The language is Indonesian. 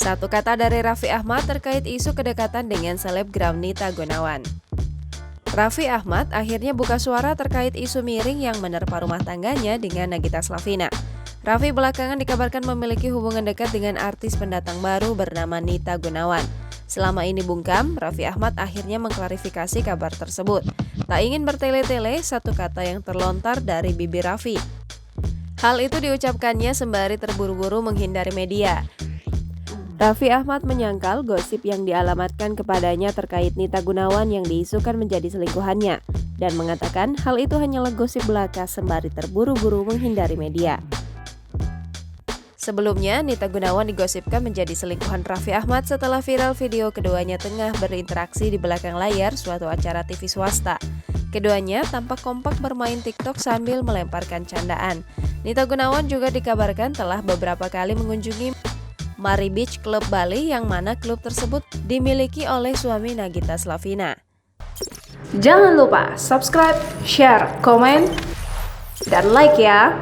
Satu kata dari Raffi Ahmad terkait isu kedekatan dengan selebgram Nita Gunawan. Raffi Ahmad akhirnya buka suara terkait isu miring yang menerpa rumah tangganya dengan Nagita Slavina. Raffi belakangan dikabarkan memiliki hubungan dekat dengan artis pendatang baru bernama Nita Gunawan. Selama ini bungkam, Raffi Ahmad akhirnya mengklarifikasi kabar tersebut. Tak ingin bertele-tele, satu kata yang terlontar dari bibir Raffi. Hal itu diucapkannya sembari terburu-buru menghindari media. Raffi Ahmad menyangkal gosip yang dialamatkan kepadanya terkait Nita Gunawan yang diisukan menjadi selingkuhannya dan mengatakan hal itu hanyalah gosip belaka sembari terburu-buru menghindari media. Sebelumnya, Nita Gunawan digosipkan menjadi selingkuhan Raffi Ahmad setelah viral video keduanya tengah berinteraksi di belakang layar suatu acara TV swasta. Keduanya tampak kompak bermain TikTok sambil melemparkan candaan. Nita Gunawan juga dikabarkan telah beberapa kali mengunjungi Mari Beach Club Bali yang mana klub tersebut dimiliki oleh suami Nagita Slavina. Jangan lupa subscribe, share, komen, dan like ya!